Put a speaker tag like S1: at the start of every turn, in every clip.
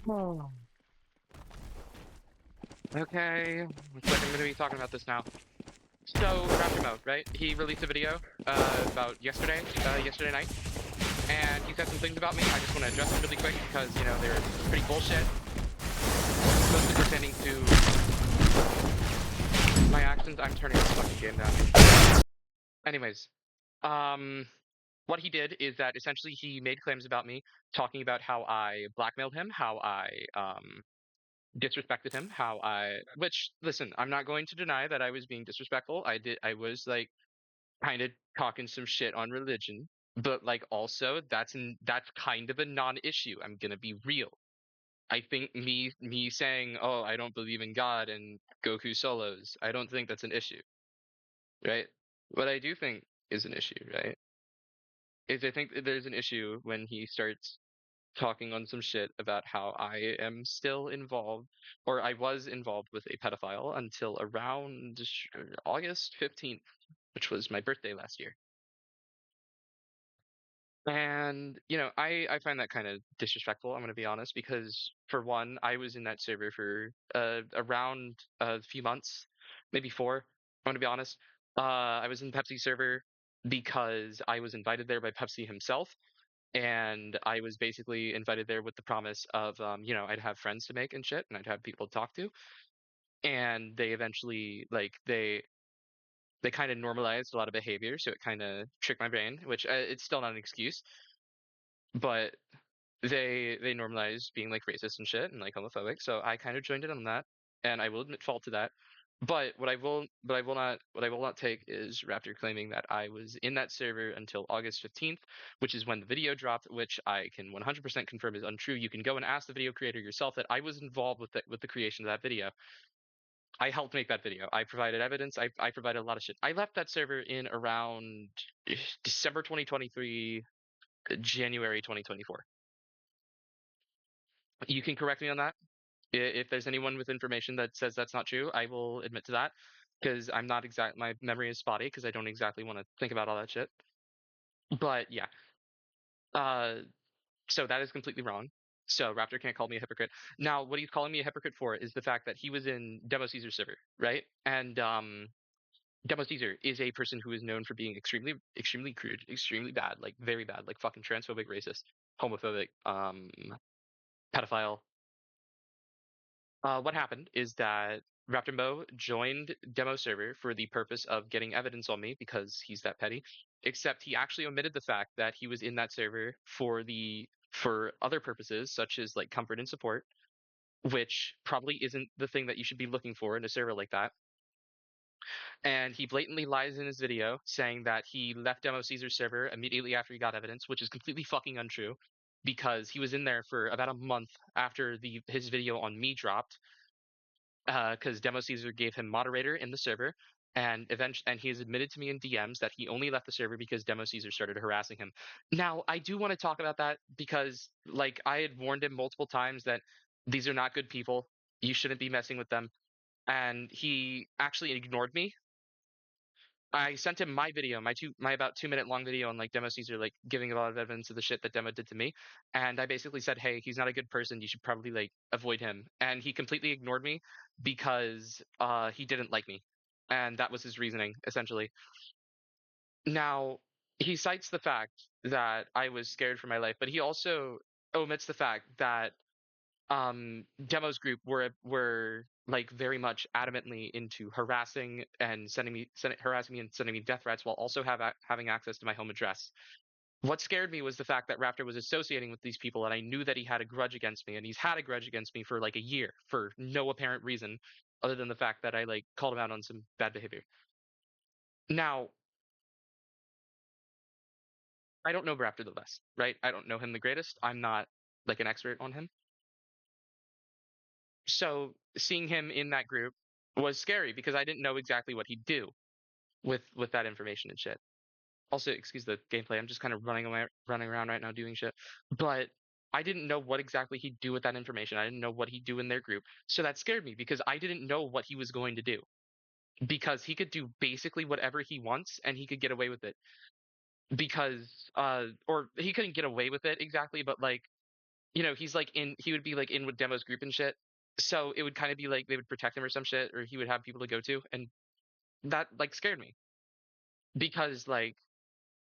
S1: Oh. Okay, looks like I'm going to be talking about this now. So, Raptor Mode, right? He released a video about yesterday night, and he said some things about me. I just want to address them really quick because, you know, they're pretty bullshit, mostly pertaining to my actions. I'm turning this fucking game down. Anyways, um, what he did is that essentially he made claims about me, talking about how I blackmailed him, how I disrespected him, which listen, I'm not going to deny that I was being disrespectful. I was like kind of talking some shit on religion, but like also that's kind of a non-issue. I'm gonna be real. I think me saying, oh, I don't believe in God and Goku solos, I don't think that's an issue, right? What I do think is an issue, right, is I think that there's an issue when he starts talking on some shit about how I am still involved, or I was involved with a pedophile until around August 15th, which was my birthday last year. And, you know, I find that kind of disrespectful, I'm going to be honest, because for one, I was in that server for around a few months, maybe four, I'm going to be honest. I was in Pepsi server because I was invited there by Pepsi himself, and I was basically invited there with the promise of, you know, I'd have friends to make and shit, and I'd have people to talk to. And they eventually, like, they kind of normalized a lot of behavior, so it kind of tricked my brain, which it's still not an excuse, but they normalized being like racist and shit and like homophobic. So I kind of joined in on that, and I will admit fault to that. But what I will not take is Raptor claiming that I was in that server until August 15th, which is when the video dropped, which I can 100% confirm is untrue. You can go and ask the video creator yourself that I was involved with the creation of that video. I helped make that video. I provided evidence. I provided a lot of shit. I left that server in around December 2023, January 2024. You can correct me on that. If there's anyone with information that says that's not true, I will admit to that because I'm not exact. My memory is spotty because I don't exactly want to think about all that shit. But yeah, uh, so that is completely wrong. So Raptor can't call me a hypocrite. Now, what he's calling me a hypocrite for is the fact that he was in Demo Caesar server, right? And Demo Caesar is a person who is known for being extremely crude, extremely bad, like very bad, like fucking transphobic, racist, homophobic, pedophile. What happened is that Raptor Mo joined demo server for the purpose of getting evidence on me because he's that petty. Except he actually omitted the fact that he was in that server for other purposes, such as like comfort and support, which probably isn't the thing that you should be looking for in a server like that. And he blatantly lies in his video saying that he left Demo Caesar's server immediately after he got evidence, which is completely fucking untrue because he was in there for about a month after the his video on me dropped, because Demo Caesar gave him moderator in the server, and he has admitted to me in DMs that he only left the server because Demo Caesar started harassing him. Now, I do want to talk about that because, like, I had warned him multiple times that these are not good people. You shouldn't be messing with them, and he actually ignored me. I sent him my video, my about 2 minute long video on like Demo Caesar, like giving a lot of evidence of the shit that Demo did to me. And I basically said, hey, he's not a good person. You should probably like avoid him. And he completely ignored me because he didn't like me. And that was his reasoning, essentially. Now, he cites the fact that I was scared for my life, but he also omits the fact that Demo's group were like very much adamantly into harassing me and sending me death threats while also having access to my home address. What scared me was the fact that Raptor was associating with these people, and I knew that he had a grudge against me, and he's had a grudge against me for like a year for no apparent reason other than the fact that I like called him out on some bad behavior. Now, I don't know Raptor the best, right? I don't know him the greatest. I'm not like an expert on him. So seeing him in that group was scary because I didn't know exactly what he'd do with that information and shit. Also, excuse the gameplay. I'm just kind of running around right now doing shit. But I didn't know what exactly he'd do with that information. I didn't know what he'd do in their group. So that scared me because I didn't know what he was going to do. Because he could do basically whatever he wants and he could get away with it. Because or he couldn't get away with it exactly, but like he's like he would be like in with Demo's group and shit. So it would kind of be like they would protect him or some shit, or he would have people to go to, and that like scared me because like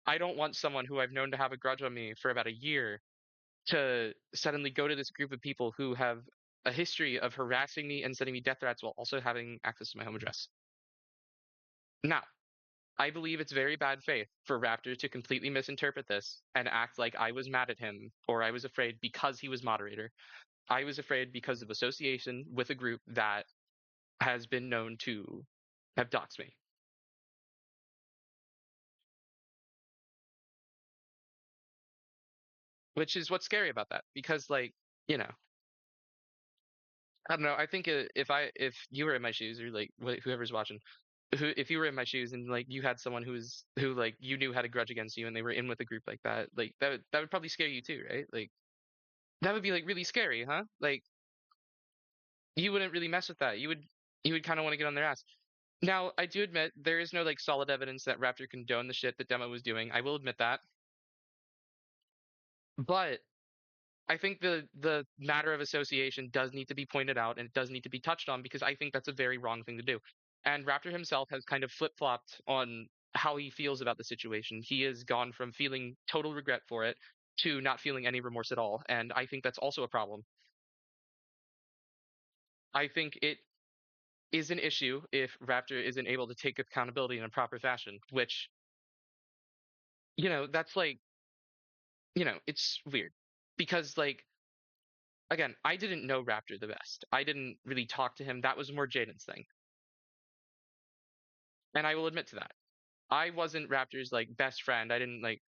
S1: I don't want someone who I've known to have a grudge on me for about a year to suddenly go to this group of people who have a history of harassing me and sending me death threats while also having access to my home address. Now, I believe it's very bad faith for Raptor to completely misinterpret this and act like I was mad at him or I was afraid because he was moderator. I was afraid because of association with a group that has been known to have doxed me, which is what's scary about that. Because, like, you know, I don't know. I think if you were in my shoes or like whoever's watching, if you were in my shoes and like you had someone who like you knew had a grudge against you and they were in with a group like that, like that would probably scare you too, right? Like that would be like really scary, huh? Like you wouldn't really mess with that. You would kind of want to get on their ass. Now, I do admit there is no like solid evidence that Raptor condoned the shit that Demo was doing. I will admit that. But I think the matter of association does need to be pointed out and it does need to be touched on because I think that's a very wrong thing to do. And Raptor himself has kind of flip-flopped on how he feels about the situation. He has gone from feeling total regret for it to not feeling any remorse at all. And I think that's also a problem. I think it is an issue if Raptor isn't able to take accountability in a proper fashion, which, that's like, it's weird because like again, I didn't know Raptor the best. I didn't really talk to him. That was more Jaden's thing. And I will admit to that. I wasn't Raptor's like best friend. I didn't like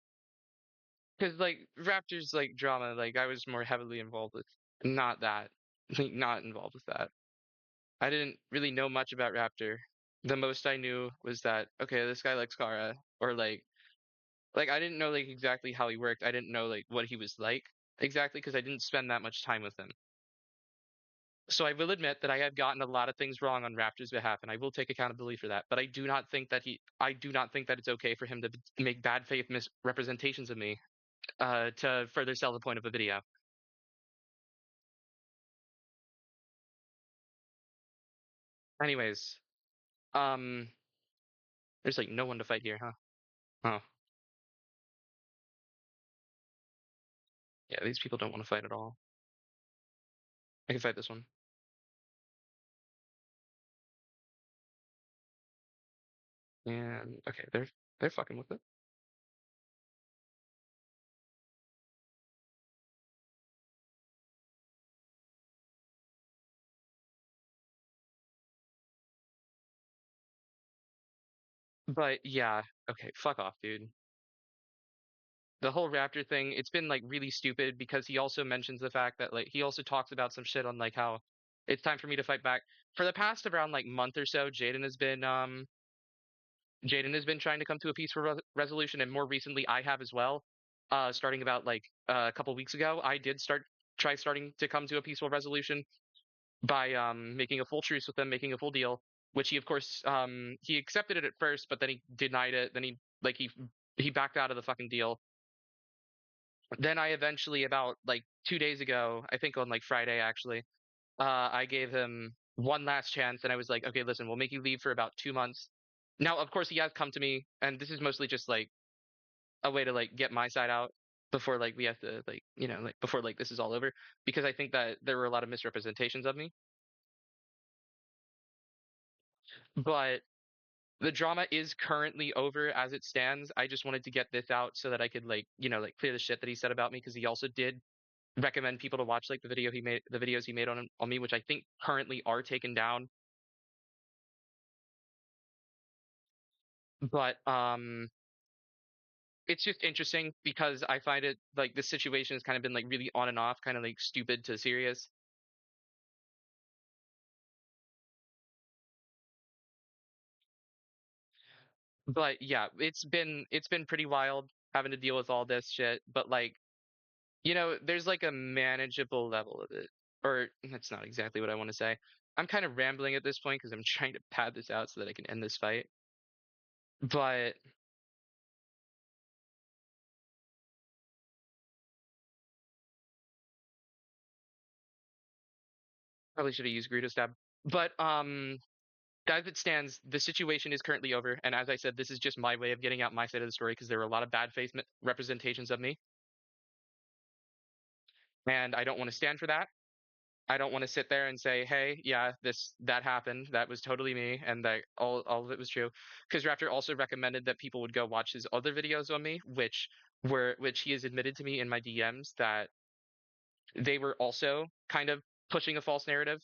S1: because like Raptor's like drama, like I was more heavily involved with not that. Like not involved with that. I didn't really know much about Raptor. The most I knew was that okay, this guy likes Kara or like I didn't know like exactly how he worked. I didn't know like what he was like exactly because I didn't spend that much time with him. So I will admit that I have gotten a lot of things wrong on Raptor's behalf, and I will take accountability for that. But I do not think that it's okay for him to make bad faith misrepresentations of me to further sell the point of a video. Anyways, um, there's like no one to fight here, huh? Oh, yeah, these people don't want to fight at all. I can fight this one, and okay, they're fucking with it. But yeah, okay, fuck off, dude. The whole Raptor thing, it's been like really stupid because he also mentions the fact that like he also talks about some shit on like how it's time for me to fight back. For the past around like month or so, Jaden has been trying to come to a peaceful resolution, and more recently I have as well. Starting about like a couple weeks ago, I did starting to come to a peaceful resolution by making a full truce with them, making a full deal, which he of course he accepted it at first, but then he denied it. Then he backed out of the fucking deal. Then I eventually, about like 2 days ago, I think on like Friday actually, I gave him one last chance, and I was like, okay, listen, we'll make you leave for about 2 months. Now, of course, he has come to me, and this is mostly just like a way to like get my side out before like we have to like like before like this is all over, because I think that there were a lot of misrepresentations of me. But the drama is currently over as it stands. I just wanted to get this out so that I could like like clear the shit that he said about me, because he also did recommend people to watch like the videos he made on me, which I think currently are taken down. But it's just interesting because I find it like the situation has kind of been like really on and off, kind of like stupid to serious. But yeah, it's been pretty wild having to deal with all this shit. But like there's like a manageable level of it, or that's not exactly what I want to say. I'm kind of rambling at this point because I'm trying to pad this out so that I can end this fight. But Probably should have used Greedo stab. But as it stands, the situation is currently over, and as I said, this is just my way of getting out my side of the story because there were a lot of bad faith representations of me, and I don't want to stand for that. I don't want to sit there and say, "Hey, yeah, that happened. That was totally me, and that all of it was true." Because Raptor also recommended that people would go watch his other videos on me, which he has admitted to me in my DMs that they were also kind of pushing a false narrative.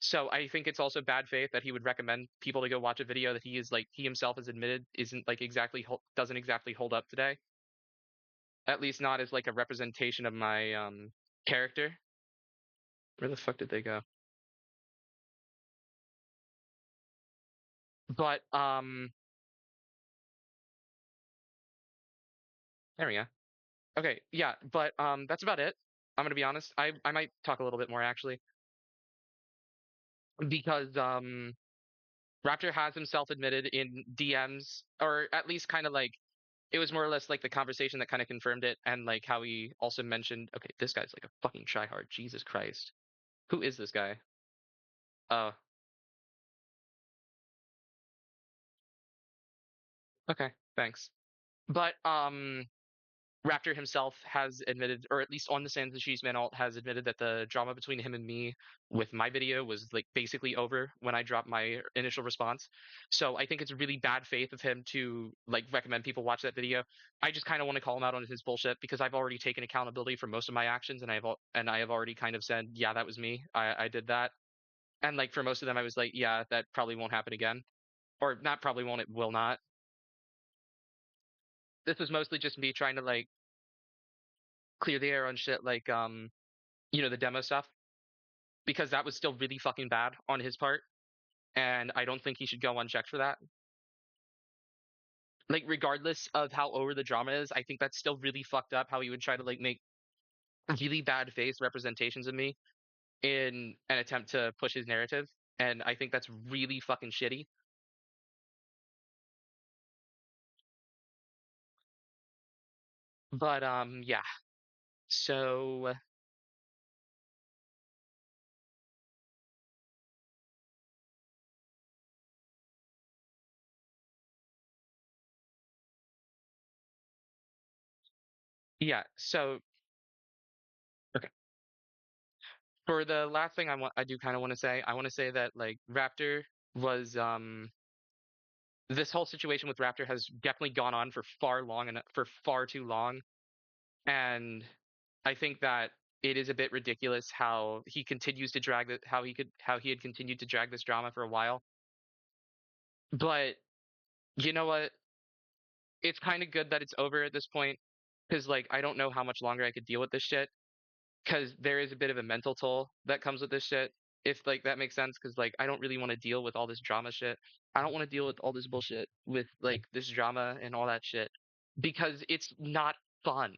S1: So I think it's also bad faith that he would recommend people to go watch a video that he himself has admitted isn't like exactly doesn't exactly hold up today. At least not as like a representation of my character. Where the fuck did they go? But there we go. Okay, yeah, but that's about it. I'm gonna be honest. I might talk a little bit more actually because Raptor has himself admitted in DMs, or at least kind of like it was more or less like the conversation that kind of confirmed it, and like how he also mentioned, okay, this guy's like a fucking tryhard. Jesus Christ, who is this guy? Oh, okay, thanks. But Raptor himself has admitted, or at least on the Sans the Cheeseman alt, has admitted that the drama between him and me with my video was like basically over when I dropped my initial response. So I think it's really bad faith of him to like recommend people watch that video. I just kind of want to call him out on his bullshit because I've already taken accountability for most of my actions, and I have already kind of said, yeah, that was me. I did that. And like for most of them, I was like, yeah, that probably won't happen again, or not probably won't, it will not. This was mostly just me trying to like clear the air on shit like the demo stuff because that was still really fucking bad on his part, and I don't think he should go unchecked for that. Like regardless of how over the drama is, I think that's still really fucked up how he would try to like make really bad face representations of me in an attempt to push his narrative, and I think that's really fucking shitty. But yeah. So yeah, so okay. For the last thing I do kind of want to say, I want to say that like Raptor was this whole situation with Raptor has definitely gone on for far long and for far too long, and I think that it is a bit ridiculous how he continues to drag it, how he had continued to drag this drama for a while. But you know what? It's kind of good that it's over at this point because like I don't know how much longer I could deal with this shit because there is a bit of a mental toll that comes with this shit. If like that makes sense, because like I don't really want to deal with all this drama shit. I don't want to deal with all this bullshit with like this drama and all that shit because it's not fun.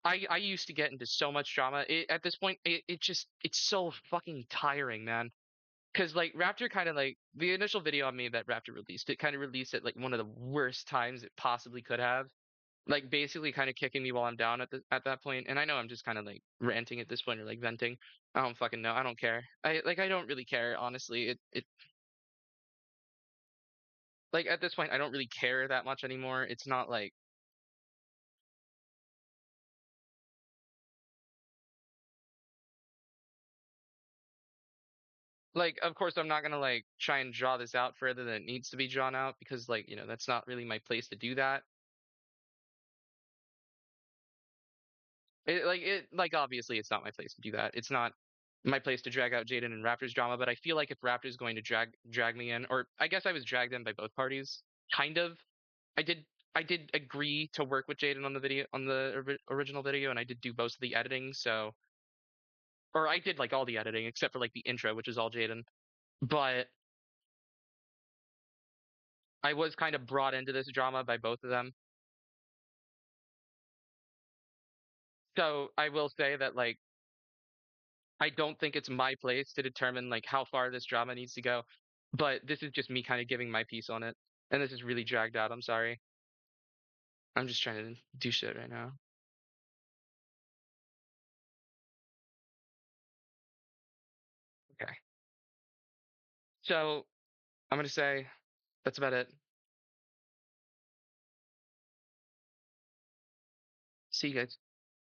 S1: I used to get into so much drama. At this point, it's so fucking tiring, man. Because like Raptor kind of like the initial video on me that Raptor released, it kind of released at like one of the worst times it possibly could have. Like basically kind of kicking me while I'm down at that point. And I know I'm just kind of like ranting at this point or like venting. I don't fucking know. I don't care. I don't really care honestly. It like at this point I don't really care that much anymore. It's not like of course I'm not gonna like try and draw this out further than it needs to be drawn out because like that's not really my place to do that. Like obviously it's not my place to do that. It's not my place to drag out Jaden and Raptors drama, but I feel like if Raptors going to drag me in, or I guess I was dragged in by both parties, kind of. I did I did agree to work with Jaden on the video on the original video, and I did do most of the editing. So, or I did like all the editing except for like the intro, which is all Jaden. But I was kind of brought into this drama by both of them. So I will say that like I don't think it's my place to determine like how far this drama needs to go, but this is just me kind of giving my piece on it. And this is really dragged out. I'm sorry. I'm just trying to do shit right now. Okay. So I'm gonna say that's about it. See you guys.